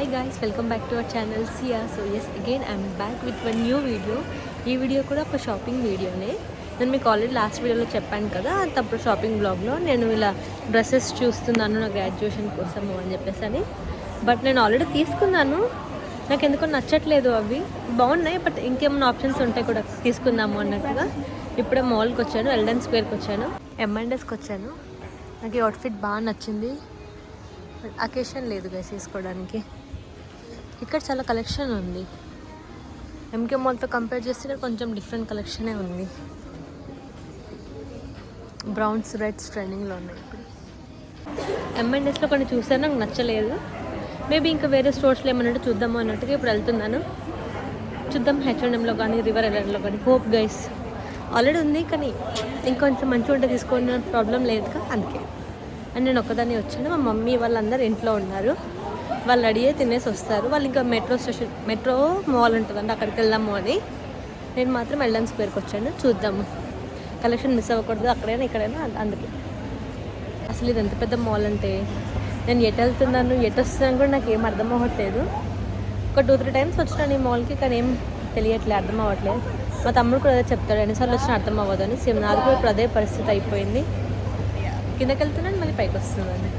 Hi guys, welcome back to our channel Sia. So yes, again I'm back with one new video. ఈ video కూడా ఒక shopping వీడియోనే. నేను మీకు already last వీడియోలో చెప్పాను కదా, అప్పుడు షాపింగ్ బ్లాగ్లో నేను ఇలా డ్రెస్సెస్ చూస్తున్నాను నా గ్రాడ్యుయేషన్ కోసము అని చెప్పేసి. బట్ నేను ఆల్రెడీ తీసుకున్నాను, నాకు ఎందుకో నచ్చట్లేదు. అవి బాగున్నాయి బట్ ఇంకేమైనా ఆప్షన్స్ ఉంటాయి కూడా తీసుకుందాము అన్నట్టుగా ఇప్పుడే మాల్కి వచ్చాను, ఎల్డన్ స్క్వేర్కి వచ్చాను, M&Sకి వచ్చాను. నాకు ఈ అవుట్ఫిట్ బాగా నచ్చింది. అకేషన్ లేదు గైస్ వేసుకోవడానికి. ఇక్కడ చాలా కలెక్షన్ ఉంది. ఎంకే మాల్తో కంపేర్ చేస్తే కొంచెం డిఫరెంట్ కలెక్షనే ఉంది. బ్రౌన్స్ రెడ్స్ ట్రెండింగ్లో ఉన్నాయి ఇప్పుడు. M&Sలో కొన్ని చూసాను, నాకు నచ్చలేదు. మేబీ ఇంకా వేరే స్టోర్స్లో ఏమన్నట్టు చూద్దాము అన్నట్టుగా ఇప్పుడు వెళ్తున్నాను. చూద్దాం H&Mలో కానీ రివర్ ఎలర్లో కానీ. హోప్ గైస్ ఆల్రెడీ ఉంది కానీ ఇంకొంచెం మంచిగా ఉంటే తీసుకున్న ప్రాబ్లం లేదుగా, అందుకే. అండ్ నేను ఒక్కదాన్ని వచ్చాను. మా మమ్మీ వాళ్ళందరూ ఇంట్లో ఉన్నారు, వాళ్ళు అడిగే తినేసి వస్తారు. వాళ్ళు ఇంకా మెట్రో మాల్ ఉంటుందండి, అక్కడికి వెళ్దాము అని. నేను మాత్రం ఎల్డన్ స్క్వేర్కి వచ్చాను. చూద్దాము, కలెక్షన్ మిస్ అవ్వకూడదు అక్కడైనా ఇక్కడైనా, అందుకే. అసలు ఇది ఎంత పెద్ద మాల్ అంటే నేను ఎటు వెళ్తున్నాను ఎటు వస్తున్నాను కూడా నాకు ఏం అర్థం అవ్వట్లేదు. ఒక 2-3 టైమ్స్ వచ్చినాను ఈ మాల్కి, కానీ ఏం తెలియట్లేదు, అర్థం అవ్వట్లేదు. మా తమ్ముడు కూడా అదే చెప్తాడు, ఎన్నిసార్లు వచ్చినా అర్థం అవ్వదని. సేమ్ నాకు కూడా ఇప్పుడు అదే పరిస్థితి అయిపోయింది. కిందకి వెళ్తున్నాను, మళ్ళీ పైకి వస్తున్నాను.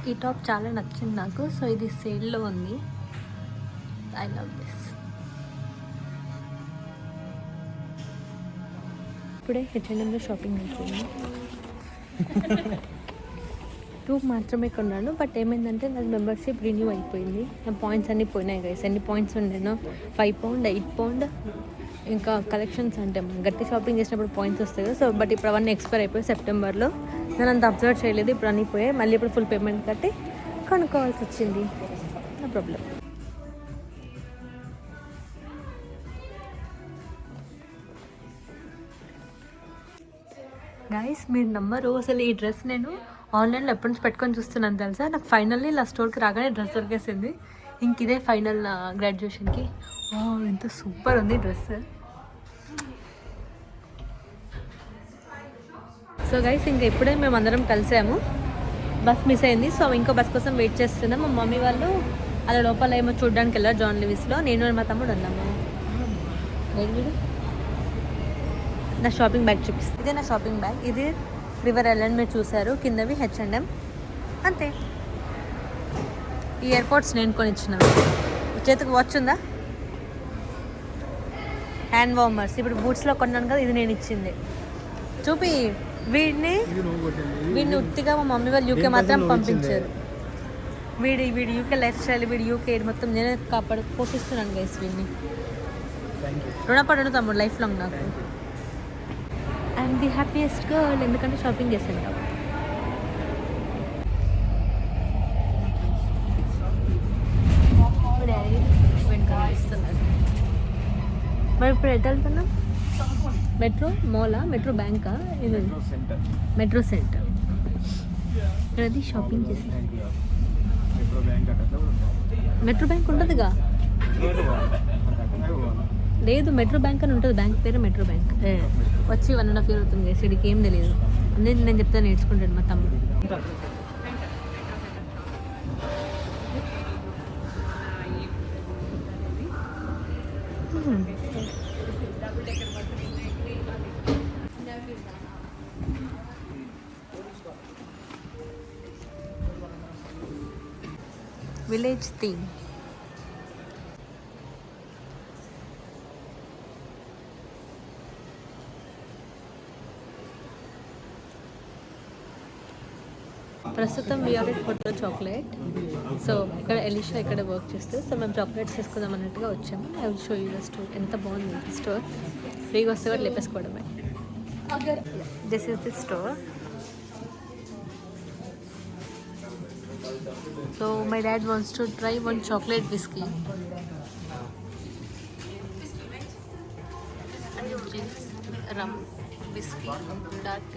ఈ టాప్ చాలా నచ్చింది నాకు. సో ఇది సేల్లో ఉంది. I love this. ఇప్పుడే H&Mలో షాపింగ్ అయిపోయింది. 2 మాత్రమే కొన్నాను. బట్ ఏమైందంటే నాకు మెంబర్షిప్ రిన్యూ అయిపోయింది. నా పాయింట్స్ అన్నీ పోయినాయి గైస్. ఎన్ని పాయింట్స్ ఉండేనో, £5, £8. ఇంకా కలెక్షన్స్ అంటే మనం గట్టి షాపింగ్ చేసినప్పుడు పాయింట్స్ వస్తాయి కదా. సో బట్ ఇప్పుడు అవన్నీ ఎక్స్పైర్ అయిపోయి సెప్టెంబర్లో. నేను అంత అబ్జర్వ్ చేయలేదు, ఇప్పుడు అన్నీ పోయాయి. మళ్ళీ ఇప్పుడు ఫుల్ పేమెంట్ కట్టి కొనుక్కోవాల్సి వచ్చింది. No problem. గైస్ మీరు నమ్మరు, అసలు ఈ డ్రెస్ నేను ఆన్లైన్లో ఎప్పటి నుంచి పెట్టుకొని చూస్తున్నాను తెలుసా. నాకు ఫైనల్లీ ఇలా స్టోర్కి రాగానే డ్రెస్ దొరికేసింది. ఇంక ఇదే ఫైనల్ నా గ్రాడ్యుయేషన్కి. ఎంత సూపర్ ఉంది డ్రెస్. సో గైస్ ఇంకా ఇప్పుడే మేము అందరం కలిసాము. బస్ మిస్ అయింది, సో ఇంకో బస్ కోసం వెయిట్ చేస్తున్నాం. మా మమ్మీ వాళ్ళు అలా లోపల ఏమో చూడడానికి వెళ్ళారు జాన్ లివిస్లో. నేను మా తమ్ముడు ఉన్నాము. నా షాపింగ్ బ్యాగ్ చూపిస్తుంది. ఇదే నా షాపింగ్ బ్యాగ్. ఇది రివర్ ఐలాండ్ మీరు చూసారు, కిందవి H&M అంతే. ఈ ఎయిర్పోర్ట్స్ నేను కొనిచ్చినాను. చేతికి వాచ్ ఉందా, హ్యాండ్ వార్మర్స్. ఇప్పుడు బూట్స్లో కొన్నాను కదా, ఇది నేను ఇచ్చింది. చూపి వీడిని ఉత్తిగా మా మమ్మీ వాళ్ళు యూకే మాత్రం పంపించారు. వీడి యూకే లైఫ్ స్టైల్, వీడి యూకే మొత్తం నేనే పోషిస్తున్నాను గైస్. వీడిని రుణపడను తమ్ముడు లైఫ్ లాంగ్. నాకు ఐఎమ్ ది హ్యాపీయెస్ట్ గర్ల్, ఎందుకంటే షాపింగ్ చేశాను కాబట్టి. మరి ఇప్పుడు ఎటు వెళ్తున్నాం? మెట్రో మాలా, మెట్రో బ్యాంకా? ఇది మెట్రో సెంటర్. అది షాపింగ్ చేస్తాను. మెట్రో బ్యాంక్ ఉంటుందిగా? లేదు, మెట్రో బ్యాంక్ అని ఉంటుంది. బ్యాంక్ పేరు మెట్రో బ్యాంక్. వచ్చి 1.5 year అవుతుంది. సిడికి ఏం తెలియదు. నేను చెప్తాను, నేర్చుకుంటాడు మా తమ్ముడు. Village theme. ప్రస్తుతం వీఆర్ ఫోటో చాక్లెట్. సో ఇక్కడ ఎలిషా ఇక్కడ వర్క్ చేస్తే, సో మేము చాక్లెట్స్ తీసుకుందాం అన్నట్టుగా వచ్చాము. I will show you the store. ఎంత బాగుంది స్టోర్. ఫ్రీగా వస్తే కూడా లేపేసుకోవడమే. This is the store. So my dad wants to try one chocolate whiskey. Rum whiskey, dark.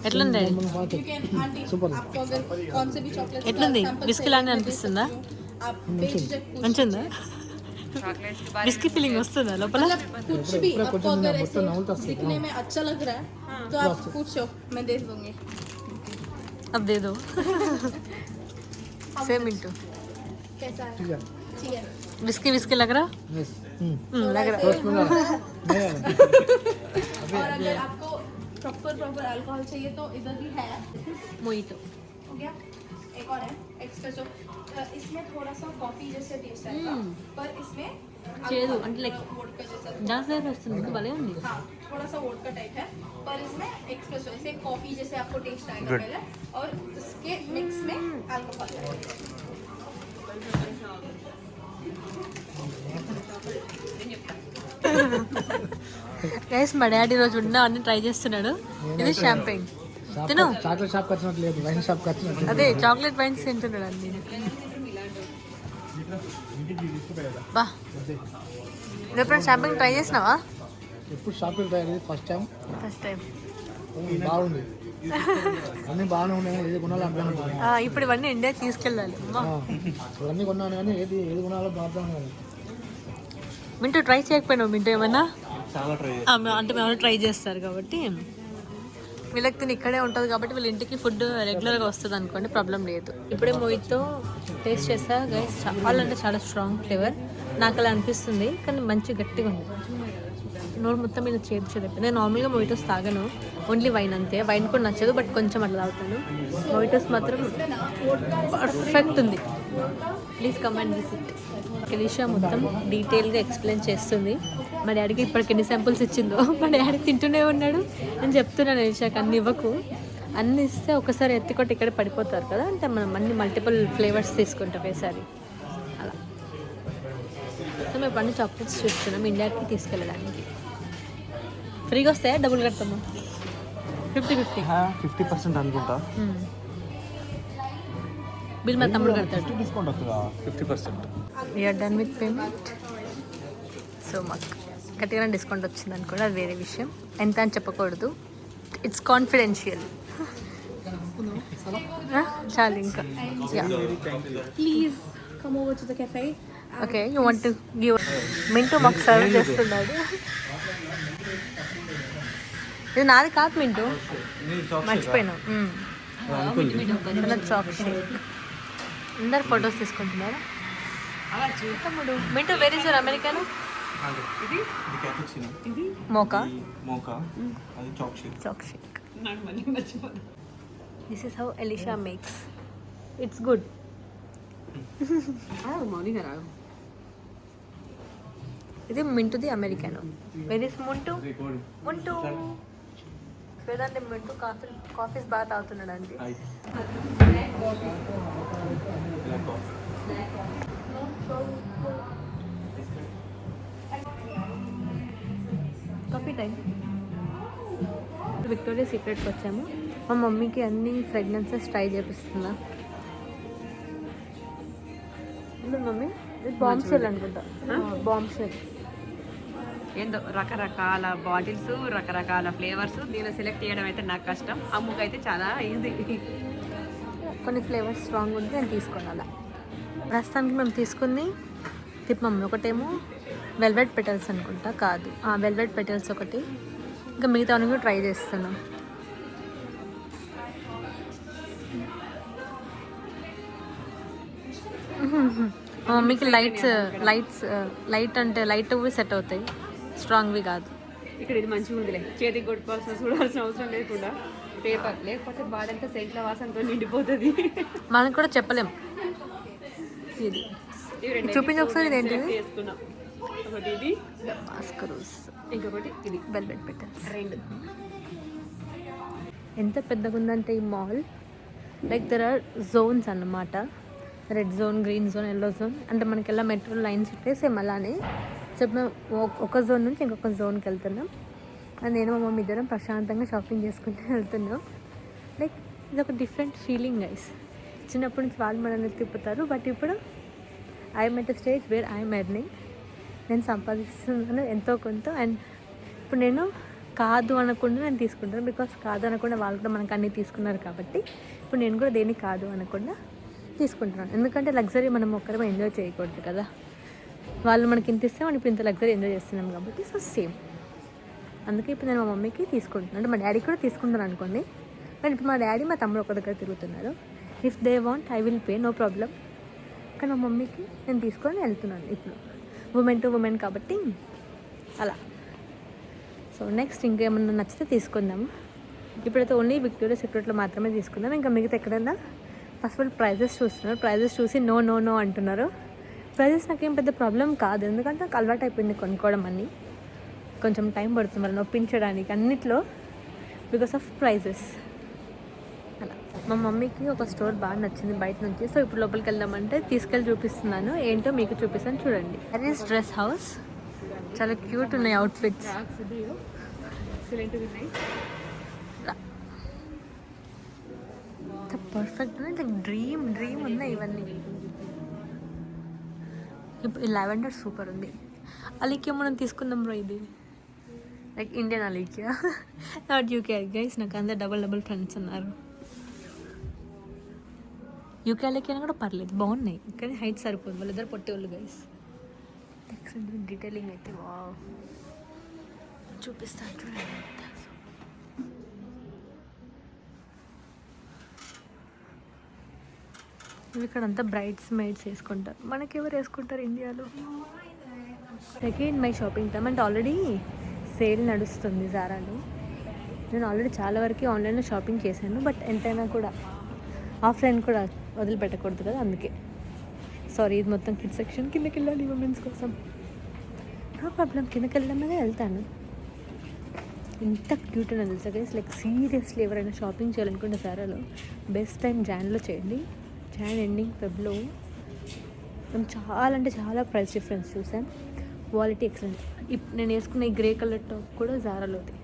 ఎట్లుంది? ఎట్లుంది? బిస్కెట్ లాగానే అనిపిస్తుందా? మంచిగా ఉందా? बिस्की फीलिंग వస్తుందా లోపల कुछ भी आपको अगर ऐसे दिखने में अच्छा लग रहा है तो आप पूछो मैं दे दूंगी अब दे दो सेम मिंटू कैसा है ठीक है बिस्की बिस्की लग रहा लग रहा और अगर आपको प्रॉपर अल्कोहल चाहिए तो इधर भी है मोहितो हो गया एक और है एक्सप्रेसो इसमें थोड़ा सा कॉफी जैसे टेस्ट आएगा पर इसमें చేదు అంటే లైక్ वोडका जैसा జాస్తి వస్తుంది భలే ఉంది हाँ थोड़ा सा वोडका टाइप है पर इसमें एक्सप्रेसो ऐसे कॉफी जैसे आपको टेस्ट आएगा पहले और इसके मिक्स में अल्कोहल है గైస్ మా డాడీ రోజు ఉన్న అన్ని ట్రై చేస్తున్నాడు ఇది షాంపెయిన్ తిను చాక్లెట్ షాప్ వచ్చినట్టు లేదు వైన్ షాప్ వచ్చినట్టు అదే చాక్లెట్ వైన్స్ తింటున్నాడు అన్ని బా ఎప్పుడైనా షాంపెయిన్ ట్రై చేసినావా ఎప్పుడు షాపింగ్ ట్రై ఫస్ట్ టైం బాగుంది అన్నీ బాగానే ఉన్నాయి కానీ ఏది కొనాలో అర్థం కాదు. ఇప్పుడు ఇవన్నీ ఇండియా తీసుకెళ్ళాలి ఇవన్నీ కొన్నాను కానీ ఏది కొనాలో అర్థం కాదు. మింటూ ట్రై చేయకపోయినావు మింటూ ఏమన్నా అంటే మేము ట్రై చేస్తారు కాబట్టి వీళ్ళకి తిని ఇక్కడే ఉంటుంది కాబట్టి వీళ్ళ ఇంటికి ఫుడ్ రెగ్యులర్గా వస్తుంది అనుకోండి ప్రాబ్లం లేదు. ఇప్పుడే మొయితో టేస్ట్ చేస్తా గైస్ చాలా అంటే చాలా స్ట్రాంగ్ ఫ్లేవర్ నాకు అలా అనిపిస్తుంది కానీ మంచి గట్టిగా ఉంది నోరు మొత్తం మీద చేదు నేను నార్మల్గా మొయిటోస్ తాగను ఓన్లీ వైన్ అంతే వైన్ కూడా నచ్చదు బట్ కొంచెం అట్లా తాగుతాను మొయిటోస్ మాత్రం పర్ఫెక్ట్ ఉంది ప్లీజ్ కమెంట్ విజిట్ ఎలిషా మొత్తం డీటెయిల్గా ఎక్స్ప్లెయిన్ చేస్తుంది మా డాడీకి ఇప్పటికి ఎన్ని శాంపుల్స్ ఇచ్చిందో మా డాడీ తింటూనే ఉన్నాడు నేను చెప్తున్నాను ఎలిషాకి అన్ని ఇవ్వకు అన్ని ఇస్తే ఒకసారి ఎత్తికొట్టి ఇక్కడ పడిపోతారు కదా అంటే మనం అన్ని మల్టిపుల్ ఫ్లేవర్స్ తీసుకుంటాం వేసారి అలా సో మేము అన్ని చాక్లెట్స్ చూస్తున్నాం ఇండియాకి తీసుకెళ్ళడానికి ఫ్రీగా వస్తాయా డబ్బులు కడతామా 50% అనుకుంటా బిల్ మా తమ్ముడు కడతాడు డిస్కౌంట్ వస్తుందా 50%. We're done with payment so మాకు గట్టిగా డిస్కౌంట్ వచ్చింది అనుకోండి అది వేరే విషయం ఎంత అని చెప్పకూడదు ఇట్స్ కాన్ఫిడెన్షియల్ చాలు ఇంకా please come over to the cafe okay you want to give Mintu మాకు సర్వ్ చేస్తున్నాడు ఇది నాది కాదు మింటూ మర్చిపోయినావు చాక్ షేక్ అందరు ఫొటోస్ తీసుకుంటున్నారా తమ్ముడు మింటూ వెరీ సార్ అమెరికాను ఇది క్యాపుచినో ఇది మోకా అది choc shake this is how Elisha makes it's good ఇది మింటుది అమెరికానో వెరీ ముంటూ లేదంటే మింటూ కాఫీస్ బాగా తాగుతున్నాడు అండి కాఫీ టైం విక్టోరియా సీక్రెట్కి వచ్చాము మా మమ్మీకి అన్ని ఫ్రెగ్నెన్సెస్ ట్రై చేపిస్తున్నా మమ్మీ ఇది బాంబ్ షెల్ అనుకుంటా బాంబ్ షెల్ ఏందో రకరకాల బాటిల్స్ రకరకాల ఫ్లేవర్స్ దీనిలో సెలెక్ట్ చేయడం అయితే నాకు కష్టం అమ్ముకు అయితే చాలా ఈజీ కొన్ని ఫ్లేవర్స్ స్ట్రాంగ్ ఉంటే నేను తీసుకోవాలి ప్రస్తుతానికి మేము తీసుకుంది మమ్మీ ఒకటేమో వెల్వెట్ పెటల్స్ అనుకుంటా కాదు వెల్వెట్ పెటల్స్ ఒకటి ఇంకా మిగతా కూడా ట్రై చేస్తున్నాం మా మమ్మీకి లైట్ అంటే లైట్ సెట్ అవుతాయి స్ట్రాంగ్వి కాదు ఇక్కడ ఇది మంచిగా ఉందిలే చేతికి కొట్టుకోవాల్సిన చూడాల్సిన అవసరం లేకుండా పేపర్ లేకపోతే బాడంతా సెంట్ల వాసనతో నిండిపోతుంది మనకు కూడా చెప్పలేం ఇది చూపించి ఒకసారి ఇది ఏంటిది చేసుకున్నాం ఒకటి ఇది మాస్కరోస్ ఇంకొకటి ఇది వెల్వెట్ పెటల్స్ రెండు ఎంత పెద్దగా ఉందంటే ఈ mall like there are zones అన్నమాట red zone green zone yellow zone అంటే మనకి ఎలా మెట్రో లైన్స్ ఉంటాయి సేమ్ అలానే సో మేము ఒక జోన్ నుంచి ఇంకొక జోన్కి వెళ్తున్నాం అది నేను మా మమ్మీ ఇద్దరం ప్రశాంతంగా షాపింగ్ చేసుకుంటూ వెళ్తున్నాం లైక్ ఇది ఒక డిఫరెంట్ ఫీలింగ్ గైస్ చిన్నప్పటి నుంచి వాళ్ళు మనల్ని తిప్పుతారు బట్ ఇప్పుడు I'm at stage where I'm earning నేను సంపాదిస్తున్నాను ఎంతో కొంత అండ్ ఇప్పుడు నేను కాదు అనకుండా నేను తీసుకుంటాను బికాస్ కాదు అనకుండా వాళ్ళు కూడా మనకు అన్నీ తీసుకున్నారు కాబట్టి ఇప్పుడు నేను కూడా దేన్ని కాదు అనకుండా తీసుకుంటున్నాను ఎందుకంటే లగ్జరీ మనం ఒక్కరమే ఎంజాయ్ చేయకూడదు కదా వాళ్ళు మనకి ఇంత ఇస్తే మనం ఇప్పుడు ఇంత లగ్జరీ ఎంజాయ్ చేస్తున్నాం కాబట్టి సో సేమ్. అందుకే ఇప్పుడు నేను మా మమ్మీకి తీసుకుంటున్నాను, అంటే మా డాడీకి కూడా తీసుకుంటాను అనుకోండి. కానీ ఇప్పుడు మా డాడీ మా తమ్ముడు ఒక దగ్గర తిరుగుతున్నారు. If they want I will pay, no problem. కానీ మా మమ్మీకి నేను తీసుకొని వెళ్తున్నాను ఇప్పుడు, ఉమెన్ టు ఉమెన్ కాబట్టి అలా. సో నెక్స్ట్ ఇంకేమన్నా నచ్చితే తీసుకుందాము. ఇప్పుడైతే ఓన్లీ విక్టోరియా సీక్రెట్లో మాత్రమే తీసుకుందాం. ఇంకా మిగతా ఎక్కడన్నా ఫస్ట్ ఆల్ ప్రైజెస్ చూస్తున్నారు. ప్రైజెస్ చూసి నో నో నో అంటున్నారు. ప్రైజెస్ నాకేం పెద్ద ప్రాబ్లం కాదు, ఎందుకంటే నాకు అలవాటు అయిపోయింది కొనుక్కోవడం అన్నీ. కొంచెం టైం పడుతుంది వాళ్ళని ఒప్పించడానికి అన్నిట్లో, బికాస్ ఆఫ్ ప్రైజెస్ అలా. మా మమ్మీకి ఒక స్టోర్ బాగా నచ్చింది బయట నుంచి. సో ఇప్పుడు లోపలికి వెళ్దామంటే తీసుకెళ్ళి చూపిస్తున్నాను. ఏంటో మీకు చూపిస్తాను చూడండి. అది డ్రెస్ హౌస్, చాలా క్యూట్ ఉన్నాయి అవుట్ఫిట్స్. పర్ఫెక్ట్ లైక్ డ్రీమ్ ఉన్నాయి ఇవన్నీ. ఇప్పుడు లావెండర్ సూపర్ ఉంది. అలీకియా మనం తీసుకుందాం బ్రో, ఇది లైక్ ఇండియన్ అలీకియా, నాట్ యూకే గైస్. నాకు అందరు డబల్ ఫ్రెండ్స్ ఉన్నారు. యూకే అలీకియా కూడా పర్లేదు, బాగున్నాయి. కానీ హైట్ సరిపోదు, వాళ్ళిద్దరు పొట్టేవాళ్ళు గైస్. డీటెయిలింగ్ అయితే వా చూపిస్తాను చూడండి. ఇక్కడ అంతా బ్రైడ్స్ మేడ్స్ వేసుకుంటారు, మనకి ఎవరు వేసుకుంటారు ఇండియాలో. సెకండ్ మై షాపింగ్ టైమ్ అంటే ఆల్రెడీ సేల్ నడుస్తుంది జారాలో. నేను ఆల్రెడీ చాలా వరకు ఆన్లైన్లో షాపింగ్ చేశాను, బట్ ఎంతైనా కూడా ఆఫ్లైన్ కూడా వదిలిపెట్టకూడదు కదా, అందుకే. సారీ, ఇది మొత్తం కిడ్ సెక్షన్. కిందకి వెళ్ళాలి ఉమెన్స్ కోసం, నో ప్రాబ్లం. కిందకి వెళ్ళడమే వెళ్తాను. ఇంత క్యూట్ అని తెలుసా గైస్, లైక్ సీరియస్లీ ఎవరైనా షాపింగ్ చేయాలనుకుంటే జారాలో బెస్ట్ టైం జాన్లో చేయండి. జాన్ ఎండింగ్ ఫెబ్లో మేము చాలా అంటే చాలా ప్రైస్ డిఫరెన్స్ చూసాం. Quality excellent. నేను వేసుకున్న ఈ గ్రే కలర్ టాప్ కూడా జారాలోది.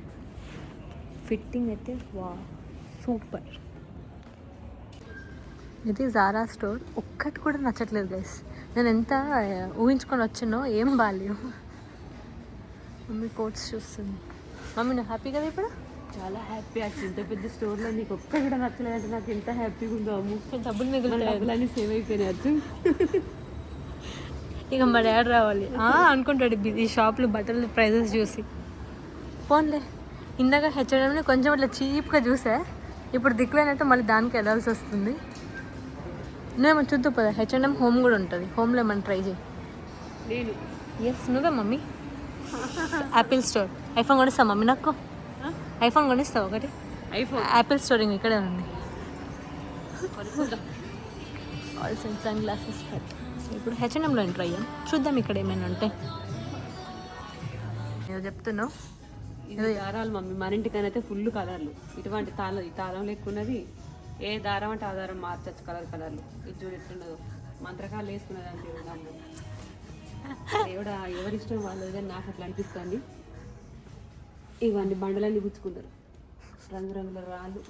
ఫిట్టింగ్ అయితే వా సూపర్. ఇది జారా స్టోర్. ఒక్కటి కూడా నచ్చట్లేదు గైస్. నేను ఎంత ఊహించుకొని వచ్చినో ఏం బాగాలేవు. మమ్మీ కోట్స్ చూస్తుంది. మమ్మీ నువ్వు హ్యాపీ కదా ఇప్పుడు? చాలా హ్యాపీ. అసలు ఇంత పెద్ద స్టోర్లో నీకు ఒక్క కూడా నచ్చలేదంటే నాకు ఎంత హ్యాపీగా ఉందో. అమ్ము డబ్బులు మిగులుతాయి, డబ్బులన్నీ సేవ్ అయిపోయినాయి అర్జున్. ఇక మా డాడీ రావాలి అనుకుంటాడు ఈ షాప్లో బట్టలు ప్రైజెస్ చూసి. పోన్లే, ఇందాక హెచ్ఎంని కొంచెం అట్లా చీప్గా చూసా, ఇప్పుడు దిక్కులేనట్టు మళ్ళీ దానికి వెళ్ళాల్సి వస్తుంది. నువ్వేమో చూద్దు పదా, హెచ్ఎంఎం హోమ్ కూడా ఉంటుంది. హోమ్లో ఏమన్నా ట్రై చేయి. నేను ఎస్ నువ్వే మమ్మీ. Apple store. ఐఫోన్ కొనిస్తావు మమ్మీ నాకు? ఐఫోన్ కొనిస్తావు ఒకటి? ఐఫోన్ యాపిల్ స్టోరింగ్ ఇక్కడే ఉంది. All sun glasses. సో ఇప్పుడు హెచ్ఎంఎంలో ఎంటర్ అయ్యాం, చూద్దాం ఇక్కడ ఏమైనా ఉంటే. ఏదో చెప్తున్నావు. ఇది దారాలు మమ్మీ, మన ఇంటికైనా అయితే ఫుల్ కలర్లు. ఇటువంటి ఈ తాళం లేకున్నది, ఏ దారం అంటే ఆ దారం మార్చచ్చు కలర్లు. ఇది చూడు ఎట్లున్నదో, మంత్రకాలు వేసుకున్నది అంటే ఎవరి ఇష్టం వాళ్ళది. నాకు అట్లా అనిపిస్తుంది. ఇవన్నీ బండలన్నీ గుచ్చుకుంటారు, రంగురంగుల రాళ్ళు,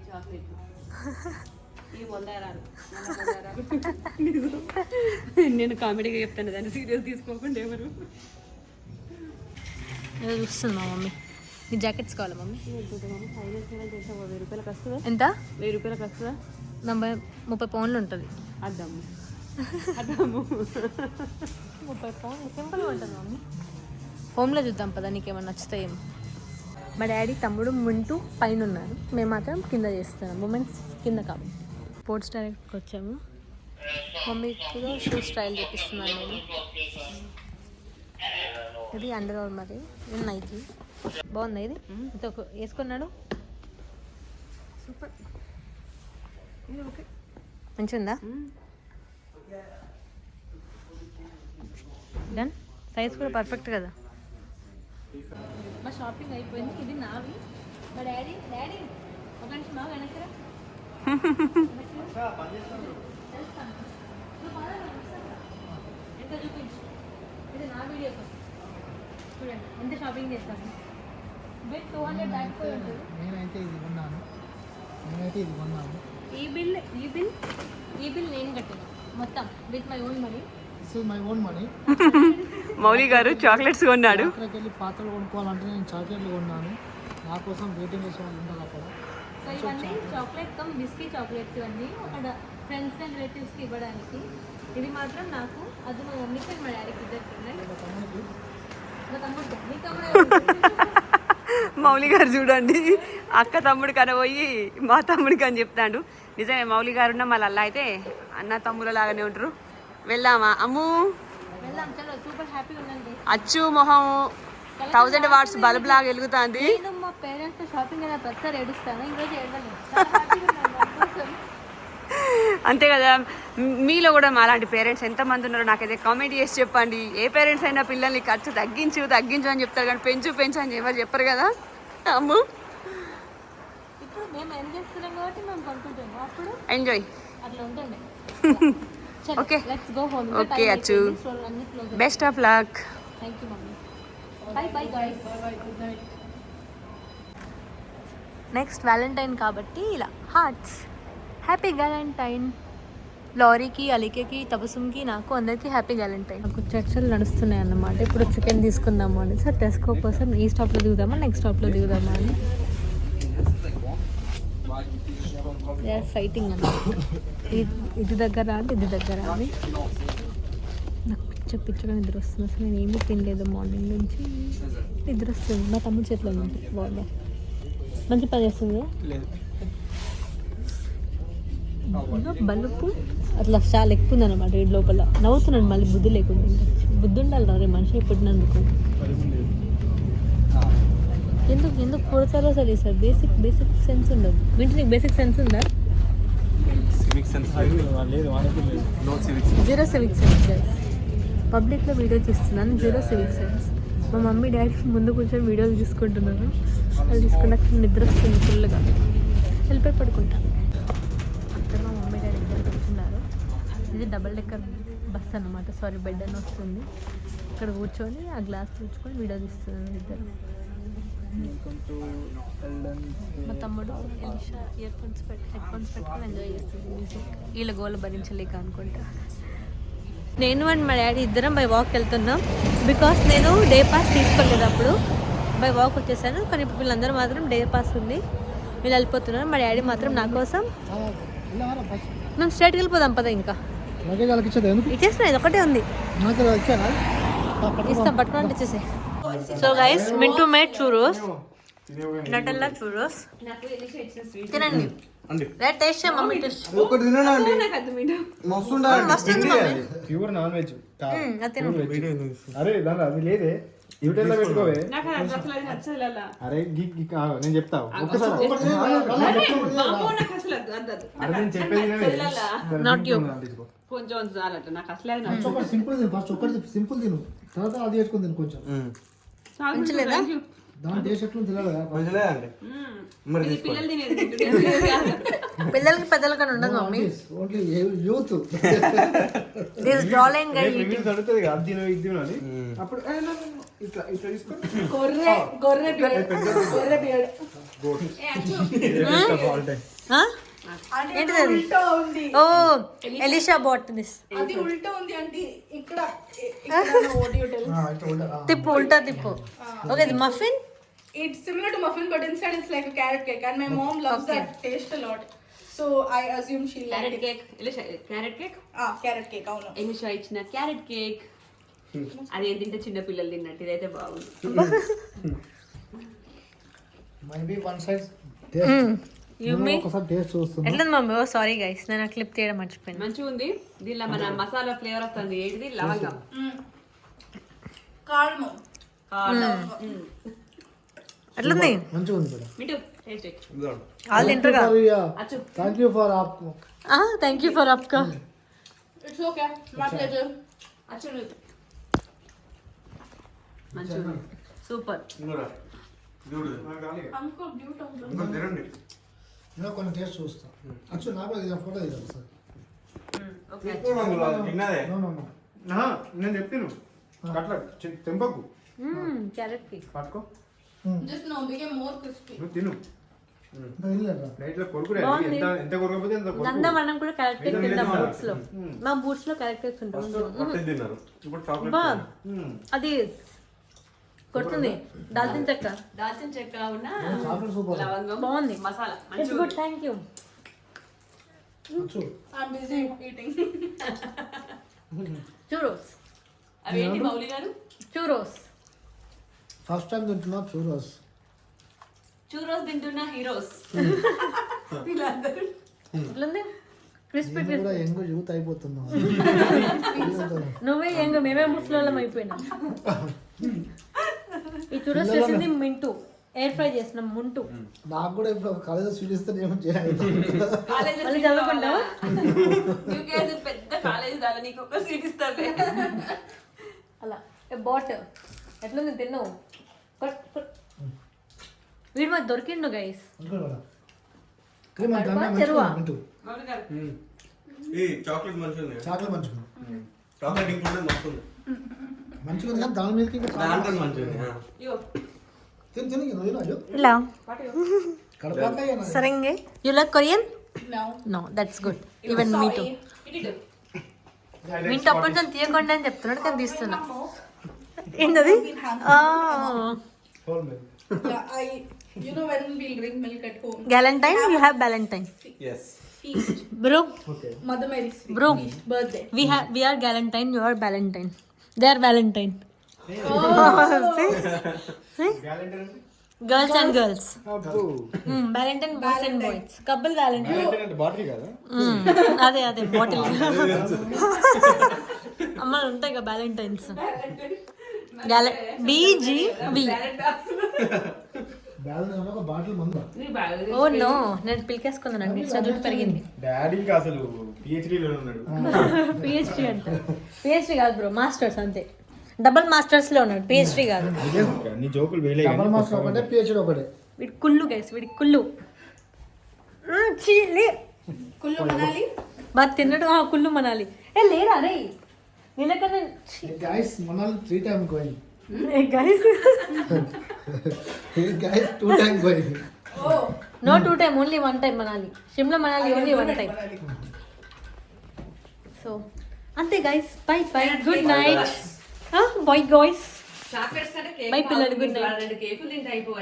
చాక్లెట్లు, ఈ మొందారాలు. నేను కామెడీగా చెప్తాను, దాన్ని సీరియస్ తీసుకోకుండా ఎవరు. ఏదో చూస్తుంది మా మమ్మీ. ఈ జాకెట్స్ కావాలా మమ్మీ? ఫైనల్ చేసా 1000 రూపాయలకు వస్తుందా? ఎంత? 1000 రూపాయలకు వస్తుందా? 30 పౌండ్లు ఉంటుంది. అద్దాము 30 పౌండ్లు సింపుల్గా ఉంటుంది మమ్మీ. హోమ్లో చూద్దాం పదా, నీకేమన్నా నచ్చుతాయేమో. మా డాడీ తమ్ముడు మింటూ పైన ఉన్నారు, మేము మాత్రం కింద చేస్తున్నాం. ఉమెన్స్ కింద కాబట్టి స్పోర్ట్స్ డైరెక్ట్కి వచ్చాము. మమ్మీకి కూడా షూస్ స్టైల్ చూపిస్తున్నాను నేను. ఇది అండర్ ఆర్మర్, మరి ఇది నైకి. బాగుంది ఇది. ఇది ఒక వేసుకున్నాడు, సూపర్. ఇది ఓకే, మంచిగా ఉందా? డన్. సైజ్ కూడా పర్ఫెక్ట్ కదా. మా షాపింగ్ అయిపోయింది. ఇది నావి. మా డాడీ ఒక నిమిషం బాగా వెనకరా. ఎంత చూపించు, ఇది నా వీడియో కోసం. చూడండి ఎంత షాపింగ్ చేస్తాను. బిల్ 200 దాటిపోయి ఉంటుంది. నేనైతే ఇది కొన్నాను. ఈ బిల్ నేను కట్టాను మొత్తం with my own money. This is my own money. Mouli గారు చాక్లెట్స్ కొన్నాడు. అక్కడికి వెళ్ళి పాత్రలు కొనుక్కోవాలంటే నేను చాక్లెట్లు కొన్నాను. నా కోసం వెయిటింగ్ చేసే వాళ్ళు ఉంటారు అక్కడ. సో ఇవన్నీ చాక్లెట్ కమ్ బిస్కీ చాక్లెట్స్ ఇవన్నీ అక్కడ ఫ్రెండ్స్ అండ్ రిలేటివ్స్కి ఇవ్వడానికి. ఇది మాత్రం నాకు, అది మా మమ్మీకి అండ్ మా డాడీకి ఇద్దరికి ఉన్నాయి. మా తమ్ముడు మీ తమ్ముడు మౌలి గారు చూడండి, అక్క తమ్ముడికి అనబోయి మా తమ్ముడికి అని చెప్తాడు. నిజమే, మౌలి గారు ఉన్న మళ్ళీ అలా అయితే అన్న తమ్ముళ్ళ లాగానే ఉంటారు. వెళ్దామా అమ్ము? వెళ్దాం, చలో. సూపర్ హ్యాపీగా ఉండండి. అచ్చు మొహం 1000 వాట్స్ బల్బ్ లాగా వెలుగుతుంది. నేను మా పేరెంట్స్తో షాపింగ్ అయినా ప్రతిసారి ఏడుస్తాను, ఈరోజు ఏడవలేదు. చాలా హ్యాపీగా ఉన్నాను దానికోసం. అంతే కదా, మీలో కూడా మా అలాంటి పేరెంట్స్ ఎంతమంది ఉన్నారో నాకైతే కామెంట్ చేసి చెప్పండి. ఏ పేరెంట్స్ అయినా పిల్లల్ని ఖర్చు తగ్గించు అని చెప్తారు, కానీ పెంచు అని ఎవరు చెప్పరు కదా. అమ్ము ఇప్పుడు మేము ఏం చేస్తున్నాం కాబట్టి మేము కొనుక్కుంటాము, అప్పుడు ఎంజాయ్. అట్లా ఉంటుంది. Okay let's go home. Okay Achu, best of luck. Thank you mummy. Bye bye guys. Next Valentine కాబట్టి ఇలా హార్ట్స్. Happy Valentine. లారీకి, అలికేకి, తబసుమ్కి, నాకు అందరికీ హ్యాపీ వ్యాలంటైన్. నాకు చర్చలు నడుస్తున్నాయి అన్నమాట. ఇప్పుడు చికెన్ తీసుకుందాము అని. సార్ టెస్కో కోసం ఈ స్టాప్లో దిగుదామా నెక్స్ట్ స్టాప్లో దిగుదామా అని ఫైటింగ్ అన్నమాట. ఇది దగ్గర అంటే ఇది దగ్గర అని. నాకు పిచ్చగా నిద్ర వస్తుంది. అసలు నేను ఏమీ తినలేదు మార్నింగ్ నుంచి. నిద్ర వస్తుంది. మా తమ్ముడు చేతిలో ఉంటుంది. బాగా మంచి పని చేస్తుంది. బలుపు అట్లా చాలా ఎక్కువ ఉందన్నమాట వీడి లోపల. నవ్వుతున్నాడు మళ్ళీ, బుద్ధి లేకుండా. బుద్ధి ఉండాలి రే మనిషి పుట్టినందుకు. ఎందుకు పుడతారో సరే సార్. బేసిక్ సెన్స్ ఉండదు. వింటే నీకు బేసిక్ సెన్స్ ఉందా? Zero civic sense. పబ్లిక్లో వీడియో తీస్తున్నాను, జీరో సివిక్ సెన్స్. మా మమ్మీ డాడీ ముందు కూర్చొని వీడియోలు తీసుకుంటున్నారు. వాళ్ళు తీసుకున్నాక నిద్ర వస్తుంది ఫుల్గా. వెళ్ళిపోయి పడుకుంటాను. అక్కడ మా మమ్మీ డాడీ ఇద్దరు కూర్చున్నారు. ఇది డబల్ డెక్కర్ బస్ అన్నమాట. సారీ, బెడ్ అని వస్తుంది. ఇక్కడ కూర్చొని ఆ గ్లాస్ తెచ్చుకొని వీడియో తీస్తున్నారు ఇద్దరు. మా తమ్ముడు ఎలిషా హెడ్ ఫోన్స్ పెట్టుకొని ఎంజాయ్ చేస్తుంది మ్యూజిక్. వీళ్ళ గోల భరించలేక అనుకుంటా. నేను అండ్ మా డాడీ ఇద్దరం బై వాక్ వెళ్తున్నాం. బికాస్ నేను డే పాస్ తీసుకోలేదు, అప్పుడు బై వాక్ వచ్చేసాను. కానీ ఇప్పుడు వీళ్ళందరూ మాత్రం డే పాస్ ఉంది, వీళ్ళు వెళ్ళిపోతున్నారు. మా డాడీ మాత్రం నా కోసం మేము స్ట్రైట్కి వెళ్ళిపోదాం పద. ఇంకా ఇచ్చేస్తున్నా, ఇది ఒకటే ఉంది. ఇస్తాం, పట్టుకోండి ఇచ్చేసి. So guys, Mintu made churros, Nutella churros. తినండి, టేస్ట్ మమ్మీ టేస్ట్. ఒకటి తినండి, మస్తు ప్యూర్ నాన్ వెజ్. అరే దాంట్లో అది లేదే, యూట్యూబ్లో పెట్టుకోవే. అరే నేను చెప్తా ఒక్కసారి. అరే నేను చెప్పేది నాట్ యూ. కొంచెం చాలట, నాకు అసలు సింపుల్ తిను. ఫస్ట్ ఒకటి సింపుల్ తిను, తర్వాత అది వేసుకొని తిను కొంచెం. దాని టేస్ట్ ఎట్లా తెలియదు. పిల్లలకి పెద్దల కన్నా ఉండదు మమ్మీ. Only youth. అప్పుడు ఇట్లా ఇట్లా తీసుకొని ఏంటిది అది? ఓ ఎలిషా బాట్ దిస్. అది ఉల్టా ఉంది అంటే ఇక్కడ తిప్పు, ఉల్టా తిప్పు. ఓకే, ఇది muffin. It's similar to muffin, but inside it's like a carrot cake, and my mom loves that taste a lot. So I assume she liked carrot it. Cake. Carrot cake. Carrot cake. అవును. Elisha ఇచ్చిన carrot cake. అది ఏం తింటే చిన్న పిల్లలు తిన్నట్టు. ఇదైతే బాగుంది. maybe one side taste. ఒకసారి టేస్ట్ చూస్తున్నా. ఎట్లా మమ్మీ? ఓ సారీ గైస్, నేను ఆ క్లిప్ తీయడం మర్చిపోయాను. మంచిగా ఉంది. దీనిలో మన మసాలా ఫ్లేవర్ వస్తుంది. ఏంటిది? లవంగం. Cardamom. ఎట్లుంది? మంచిగా ఉంది మేడం. మిటు టేస్ట్ చేయి. వాళ్ళు తింటారుగా. Thank you for thank you for ఆప్కా. It's okay. My pleasure. అచ్చు మంచిగా సూపర్. हमको beautiful. నేను కొన్ని టేస్ట్ చూస్తా. అచ్చు నాకు ఇది ఫోటో తీయాలి సార్. ఓకే. నేను చెప్తాను అట్లా తెంపకు. క్యారెట్ కేక్ పట్టుకో. Just now became more crispy. నువ్వు తిను. నందమనం కూడా క్యారెట్ కేక్ తిందాం బూట్స్ లో. మా బూట్స్ లో క్యారెట్ కేక్ ఉంటాం. అది కొడుతుంది దాల్చిన చెక్క. దాల్చిన చెక్క ఉన్న చాక్లెట్ సూపర్. లవంగం బాగుంది. మసాలా ఇట్స్ మంచిగా good, thank you. I'm busy eating. చూరోస్. అవి ఏంటి మౌలి గారు? చూరోస్. ఫస్ట్ టైం తింటున్నా చూరోస్. చూరోస్ తింటున్న హీరోస్ వీళ్ళందరూ. ఎట్లుంది? క్రిస్పీ నేను కూడా యంగ్ యూత్ అయిపోతున్నా. నువ్వే యంగ్, మేమే ముసలోళ్ళం అయిపోయినాం. ఈ చూరోస్ చేసింది మింటూ, ఎయిర్ ఫ్రై చేసినాం ముంటూ. నాకు కూడా ఇప్పుడు కాలేజ్ స్వీట్ ఇస్తే నేను చేయాలి. మళ్ళీ చదువుకుంటావా? యూకేజీ పెద్ద కాలేజ్ దాని నీకు ఒక సీట్ ఇస్తారు. అలా బాట్ ఎట్లుంది తిన్నావు? వీడు మాకు దొరికిండు గైస్. క్రీమ్ అంటే చెరువా? మౌలి గారు ఈ చాక్లెట్ మంచిగా ఉంది. చాక్లెట్ మంచిగా చాక్లెట్ ఇంకొంటే మస్తు ఉంది. మంచిగా ఉంది కానీ దాని మీదకి ఇంకా దాంట్లో మంచిగా ఉంది. ఇగో తిని తిని రోజులు అయ్యో ఇలా కడప సరంగే. You like Korean? No. No, that's good. Even me too. ఇటు మీ టూ కొంచెం తీయకుండా అని చెప్తున్నాడు కానీ తీస్తున్నా. ఏంటది? Whole milk. Yeah, you know when we'll drink milk at home. Galentine, you have Valentine. Yes. Feast. Bro, okay. Mother Mary's feast. Bro. Birthday. we are Galentine, you are Valentine. They are Valentine. See? Girls and girls. Valentine boys and boys. Couple Valentine. Bottle కదా? అదే bottle. అమ్మ ఉంటాయి కదా valentines. BGV. Balance ఒక bottle మందు. Oh no, నేను పిలికేసుకున్నానండి, చదువు పెరిగింది. డాడీ ఇంకా అసలు PhD లో ఉన్నాడు. పిహెచ్డి అంట. పిహెచ్డి కాదు బ్రో, మాస్టర్స్ అంతే. డబుల్ మాస్టర్స్ లో ఉన్నాడు, పిహెచ్డి కాదు. నీ జోకులు వేలే. డబల్ మాస్టర్ ఒకటే పిహెచ్డి ఒకటే. వీడి కుళ్ళు గైస్, వీడి కుళ్ళు. చీలి Kullu Manali. బాగా తిన్నట్టు కుళ్ళు మనాలి. లేరా రే వీళ్ళకన్నా. Guys Manali 3 time going. Guys guys 2 time going. Oh. No 2 time, only 1 time Manali. Shimla Manali only 1 time. So అంతే guys, bye bye, good night. Bye guys, chocolates కంటే కేక్ బై పిల్లలు, గుడ్ నైట్. 2 కేకులు తింటే అయిపోయి